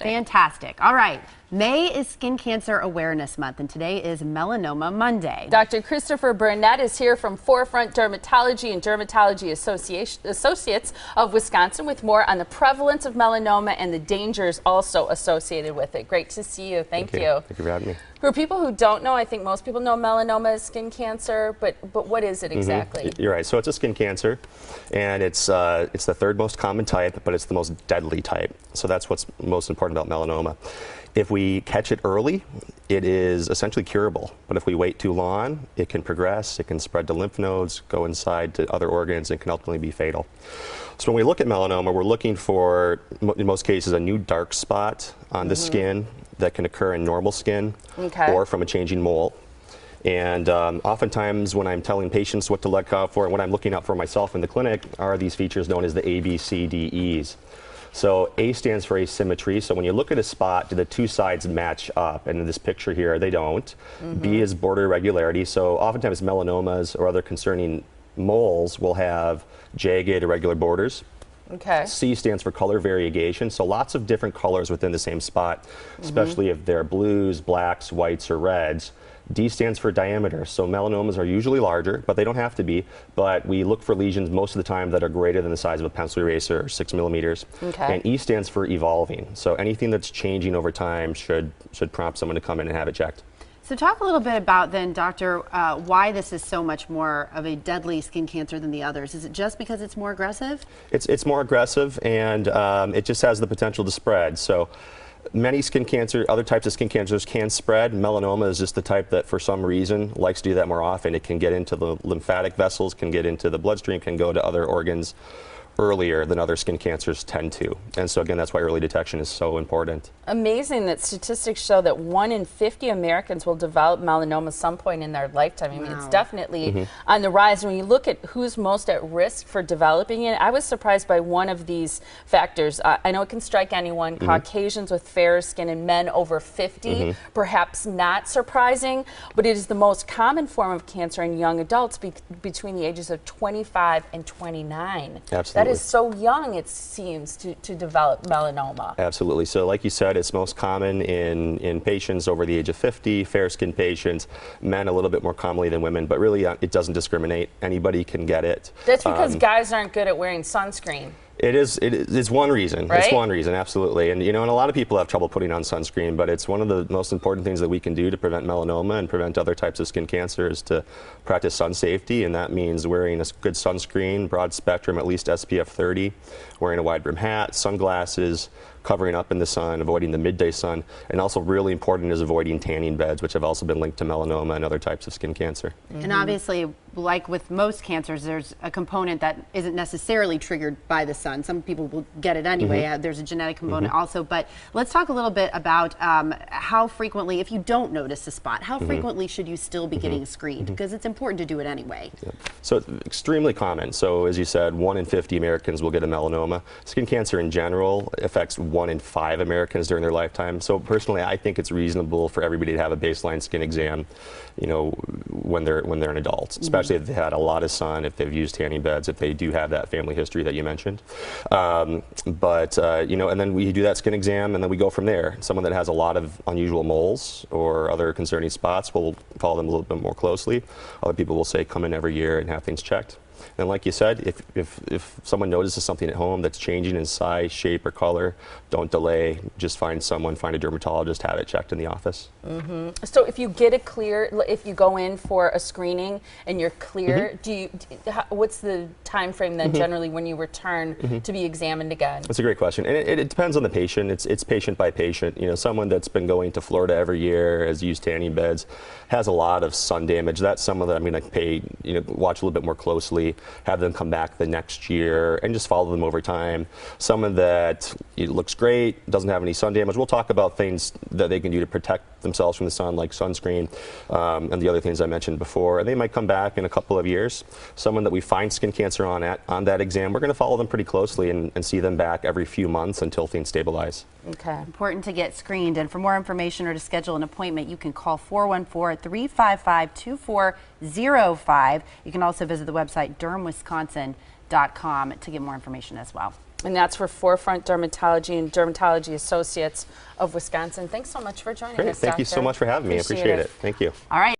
Fantastic. All right. May is Skin Cancer Awareness Month, and today is Melanoma Monday. Dr. Christopher Burnett is here from Forefront Dermatology and Dermatology Associates of Wisconsin with more on the prevalence of melanoma and the dangers also associated with it. Great to see you. Thank you. Thank you for having me. For people who don't know, I think most people know melanoma is skin cancer, but what is it exactly? You're right. So it's a skin cancer, and it's the third most common type, but it's the most deadly type. So that's what's most important about melanoma. If we catch it early, it is essentially curable. But if we wait too long, it can progress, it can spread to lymph nodes, go inside to other organs, and can ultimately be fatal. So when we look at melanoma, we're looking for, in most cases, a new dark spot on the skin that can occur in normal skin or from a changing mole. And oftentimes when I'm telling patients what to look out for and what I'm looking out for myself in the clinic are these features known as the A, B, C, D, E's. So A stands for asymmetry. So when you look at a spot, do the two sides match up? And in this picture here, they don't. B is border irregularity. So oftentimes melanomas or other concerning moles will have jagged, irregular borders. C stands for color variegation. So lots of different colors within the same spot, especially if they're blues, blacks, whites, or reds. D stands for diameter. So melanomas are usually larger, but they don't have to be. But we look for lesions most of the time that are greater than the size of a pencil eraser, or 6 millimeters. And E stands for evolving. So anything that's changing over time should prompt someone to come in and have it checked. So talk a little bit about then, Doctor, why this is so much more of a deadly skin cancer than the others. Is it just because it's more aggressive? It's more aggressive, and it just has the potential to spread. So many other types of skin cancers can spread. Melanoma is just the type that for some reason likes to do that more often. It can get into the lymphatic vessels, can get into the bloodstream, can go to other organs earlier than other skin cancers tend to. And so again, that's why early detection is so important. Amazing that statistics show that 1 in 50 Americans will develop melanoma some point in their lifetime. I mean, it's definitely on the rise. When you look at who's most at risk for developing it, I was surprised by one of these factors. I know it can strike anyone, Caucasians with fair skin and men over 50, perhaps not surprising, but it is the most common form of cancer in young adults between the ages of 25 and 29. Absolutely. That is so young, it seems, to develop melanoma. Absolutely. So like you said, it's most common in patients over the age of 50, fair-skinned patients, men a little bit more commonly than women, but really it doesn't discriminate. Anybody can get it. That's because guys aren't good at wearing sunscreen. It's one reason. Right? It's one reason, absolutely. And and a lot of people have trouble putting on sunscreen, but it's one of the most important things that we can do to prevent melanoma and prevent other types of skin cancers to practice sun safety, and that means wearing a good sunscreen, broad spectrum, at least SPF 30, wearing a wide brim hat, sunglasses, covering up in the sun, avoiding the midday sun, and also really important is avoiding tanning beds, which have also been linked to melanoma and other types of skin cancer. And obviously, like with most cancers, there's a component that isn't necessarily triggered by the sun. Some people will get it anyway. There's a genetic component also. But let's talk a little bit about how frequently, if you don't notice a spot, how frequently should you still be getting screened? Because it's important to do it anyway. So it's extremely common. So as you said, 1 in 50 Americans will get a melanoma. Skin cancer in general affects 1 in 5 Americans during their lifetime. So personally, I think it's reasonable for everybody to have a baseline skin exam, when they're an adult, especially if they've had a lot of sun, if they've used tanning beds, if they do have that family history that you mentioned. And then we do that skin exam, and then we go from there. Someone that has a lot of unusual moles or other concerning spots, we'll follow them a little bit more closely. Other people will say come in every year and have things checked. And like you said, if someone notices something at home that's changing in size, shape, or color, don't delay. Just find a dermatologist, have it checked in the office. So if you get if you go in for a screening and you're clear, what's the time frame then generally when you return to be examined again? That's a great question, and it depends on the patient. It's patient by patient. Someone that's been going to Florida every year, has used tanning beds, has a lot of sun damage. That's someone that I'm going to watch a little bit more closely, have them come back the next year, and just follow them over time. Someone that looks great, doesn't have any sun damage, we'll talk about things that they can do to protect themselves from the sun, like sunscreen, and the other things I mentioned before. And they might come back in a couple of years. Someone that we find skin cancer on that exam, we're going to follow them pretty closely and see them back every few months until things stabilize. Okay. Important to get screened. And for more information or to schedule an appointment, you can call 414-355-2405. You can also visit the website dermwisconsin.com to get more information as well. And that's for Forefront Dermatology and Dermatology Associates of Wisconsin. Thanks so much for joining us, Great. Thank you so much for having me. I appreciate it. Thank you. All right.